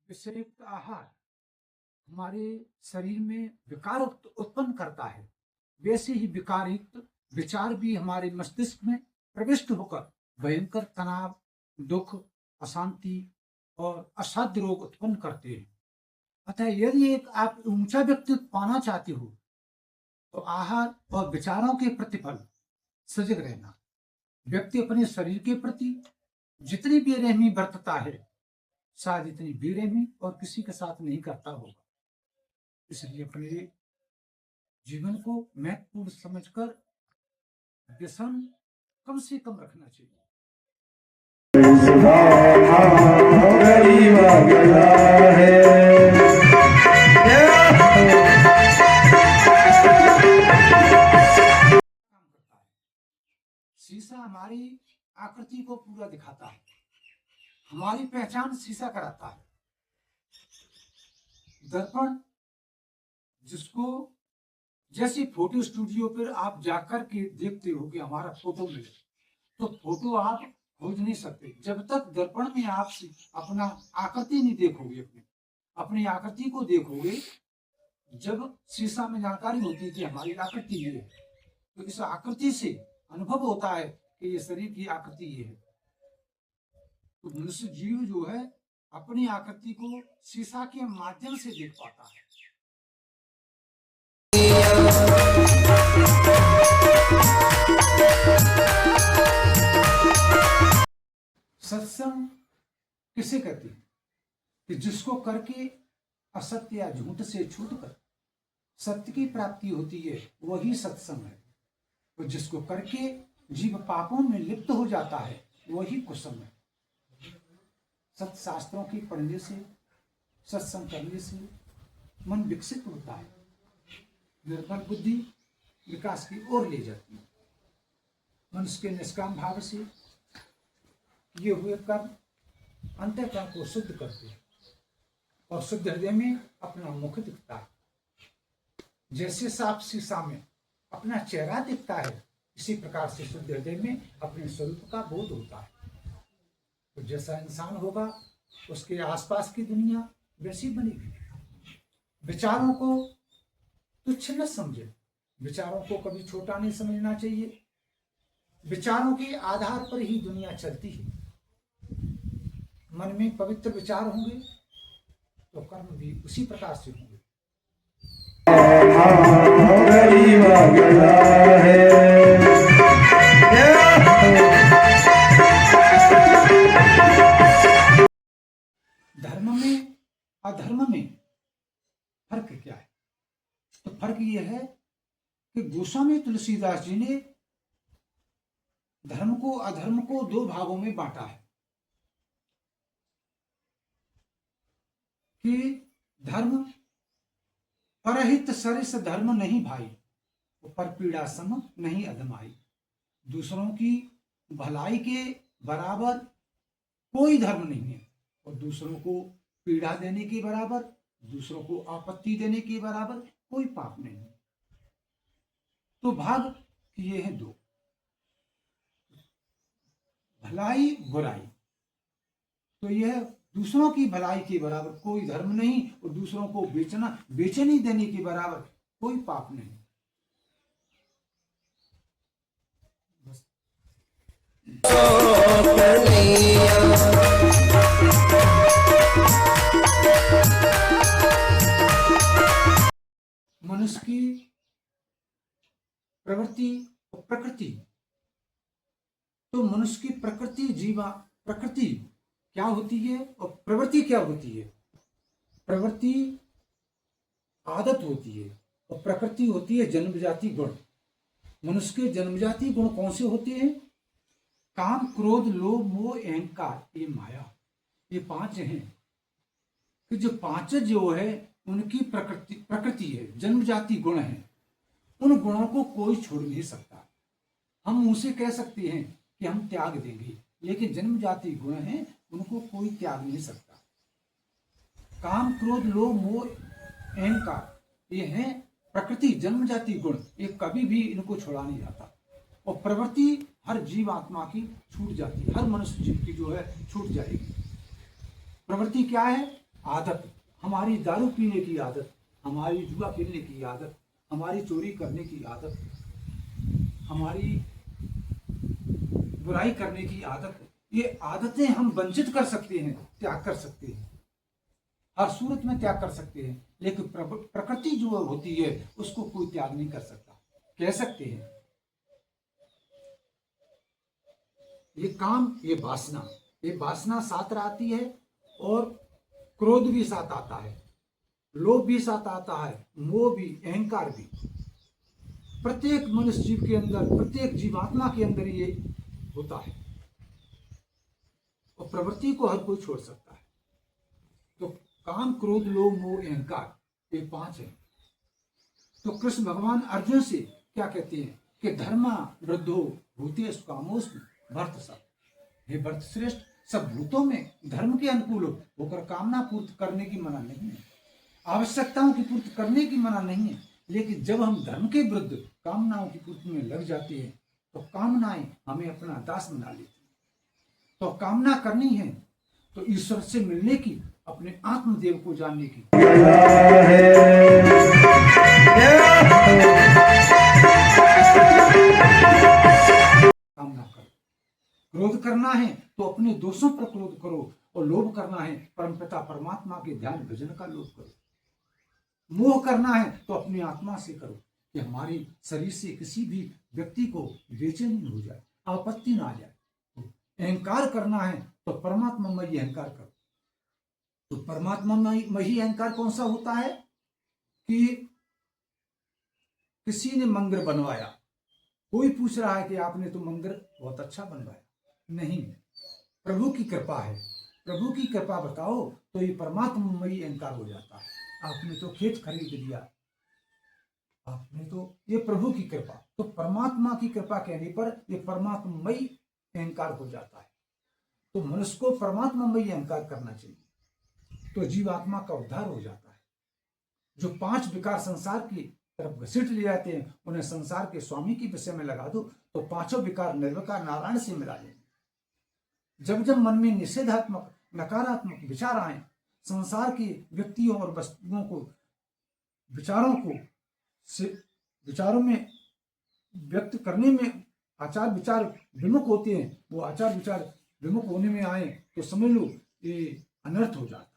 विषयुक्त आहार हमारे शरीर में विकार उत्पन्न करता है, वैसे ही विकारयुक्त विचार भी हमारे मस्तिष्क में प्रविष्ट होकर भयंकर तनाव, दुख, अशांति और असाध्य रोग उत्पन्न करते हैं। अतः यदि एक आप ऊंचा व्यक्तित्व पाना चाहते हो तो आहार और विचारों के प्रतिफल सजग रहना। व्यक्ति अपने शरीर के प्रति जितनी बेरहमी बरतता है, शायद इतनी बेरहमी और किसी के साथ नहीं करता होगा। इसलिए अपने जीवन को महत्वपूर्ण समझकर व्यसन कम से कम रखना चाहिए। शीशा हमारी आकृति को पूरा दिखाता है, हमारी पहचान शीशा कराता है। दर्पण जिसको जैसे फोटो स्टूडियो पर आप जाकर के देखते हो कि हमारा फोटो मिले, तो फोटो आप खोज नहीं सकते जब तक दर्पण में आप अपना आकृति नहीं देखोगे। अपनी आकृति को देखोगे जब शीशा में जानकारी होती है कि हमारी आकृति ये है, तो इस आकृति से अनुभव होता है कि ये शरीर की आकृति ये है। तो मनुष्य जीव जो है अपनी आकृति को शीशा के माध्यम से देख पाता है। सत्संग किसे कहते हैं? कि जिसको करके असत्य या झूठ से छूटकर सत्य की प्राप्ति होती है, वही सत्संग है। तो जिसको करके जीव पापों में लिप्त हो जाता है, वही कुसंग है। सत्शास्त्रों की पढ़ने से, सत्संग करने से मन विकसित होता है, निर्मल बुद्धि विकास की ओर ले जाती है। मनुष्य के निष्काम भाव से ये हुए कर्म अंतःकरण को शुद्ध करते हैं और शुद्ध हृदय में अपना मुख दिखता है। जैसे साफ शीशा में अपना चेहरा दिखता है, इसी प्रकार से शुद्ध हृदय में अपने स्वरूप का बोध होता है। तो जैसा इंसान होगा उसके आसपास की दुनिया वैसी बनेगी। विचारों को तुच्छ न समझे, विचारों को कभी छोटा नहीं समझना चाहिए। विचारों के आधार पर ही दुनिया चलती है। मन में पवित्र विचार होंगे तो कर्म भी उसी प्रकार से होंगे। धर्म में अधर्म में फर्क क्या है? तो फर्क यह है कि गोस्वामी तुलसीदास जी ने धर्म को अधर्म को दो भागों में बांटा है कि धर्म परहित सरिस धर्म नहीं भाई, पर पीड़ा सम नहीं अधमाई। दूसरों की भलाई के बराबर कोई धर्म नहीं है और दूसरों को पीड़ा देने के बराबर, दूसरों को आपत्ति देने के बराबर कोई पाप नहीं है। तो भाग ये हैं दो, भलाई बुराई। तो यह दूसरों की भलाई के बराबर कोई धर्म नहीं और दूसरों को बेचैनी देने के बराबर कोई पाप नहीं। बस। मनुष्य की प्रवृत्ति और प्रकृति, तो मनुष्य की प्रकृति प्रकृति क्या होती है और प्रवृत्ति क्या होती है? प्रवृत्ति आदत होती है और प्रकृति होती है जन्मजाति गुण। मनुष्य के जन्मजाति गुण कौन से होते हैं? काम, क्रोध, लोभ, मोह, अहंकार, ये माया, ये पांच हैं। कि जो पांच जो है उनकी प्रकृति है, जन्मजाति गुण है। उन गुणों को कोई छोड़ नहीं सकता। हम उनसे कह सकते हैं कि हम त्याग देंगे, लेकिन जन्मजाति गुण हैं, उनको कोई त्याग नहीं सकता। काम, क्रोध, लोभ, मोह, अहंकार, ये हैं प्रकृति जन्मजाति गुण, ये कभी भी इनको छोड़ा नहीं जाता। और प्रवृत्ति हर जीव आत्मा की छूट जाती है, हर मनुष्य जीव की जो है छूट जाएगी। प्रवृत्ति क्या है? आदत, हमारी दारू पीने की आदत, हमारी जुआ खेलने की आदत, हमारी चोरी करने की आदत, हमारी बुराई करने की आदत, ये आदतें हम वंचित कर सकते हैं, त्याग कर सकते हैं, हर सूरत में त्याग कर सकते हैं। लेकिन प्रकृति जो होती है उसको कोई त्याग नहीं कर सकता। कह सकते हैं ये काम, ये वासना साथ आती है, और क्रोध भी साथ आता है, लोभ भी साथ आता है, मोह भी, अहंकार भी। प्रत्येक मनुष्य जीव के अंदर, प्रत्येक जीवात्मा के अंदर ये होता है, और प्रवृत्ति को हर कोई छोड़ सकता है। तो काम, क्रोध, लोभ, मोह, अहंकार, ये 5 है। तो कृष्ण भगवान अर्जुन से क्या कहते हैं कि धर्मा वृद्धो भूतेषु कामोऽस्मि भरत सब। हे भरत श्रेष्ठ, सब भूतों में धर्म के अनुकूल होकर कामना पूर्ति करने की मना नहीं है, आवश्यकताओं की पूर्ति करने की मना नहीं है। लेकिन जब हम धर्म के विरुद्ध कामनाओं की पूर्ति में लग जाते हैं तो कामनाएं हमें अपना दास बना लेती हैं। तो कामना करनी है तो ईश्वर से मिलने की, अपने आत्मदेव को जानने की। कामना करो। क्रोध करना है तो अपने दोषों पर क्रोध करो, और लोभ करना है परमपिता परमात्मा के ध्यान भजन का लोभ करो। मोह करना है तो अपनी आत्मा से करो कि हमारी शरीर से किसी भी व्यक्ति को बेचैनी हो जाए, आपत्ति ना आ जाए। अहंकार करना है तो परमात्मामयी अहंकार करो। तो परमात्मामयी अहंकार कौन सा होता है कि किसी ने मंदिर बनवाया, कोई पूछ रहा है कि आपने तो मंदिर बहुत अच्छा बनवाया, नहीं, प्रभु की कृपा है, प्रभु की कृपा बताओ, तो ये परमात्मामयी अहंकार हो जाता है। आपने तो खेत खरीद लिया, आपने तो, ये प्रभु की कृपा। तो परमात्मा की कृपा कहने पर ये परमात्मामयी अहंकार हो जाता है। तो मनुष्य को परमात्मामयी अहंकार करना चाहिए, तो जीवात्मा का उद्धार हो जाता है। जो 5 विकार संसार की तरफ घसीट ले जाते हैं, उन्हें संसार के स्वामी की विषय में लगा दो तो 5 विकार निर्विकार नारायण से मिला लेंगे। जब जब मन में निषेधात्मक, नकारात्मक विचार आए, संसार के व्यक्तियों और वस्तुओं को, विचारों में व्यक्त करने में आचार विचार विमुख होते हैं, वो आचार विचार विमुख होने में आए तो समझ लो ये अनर्थ हो जाता है।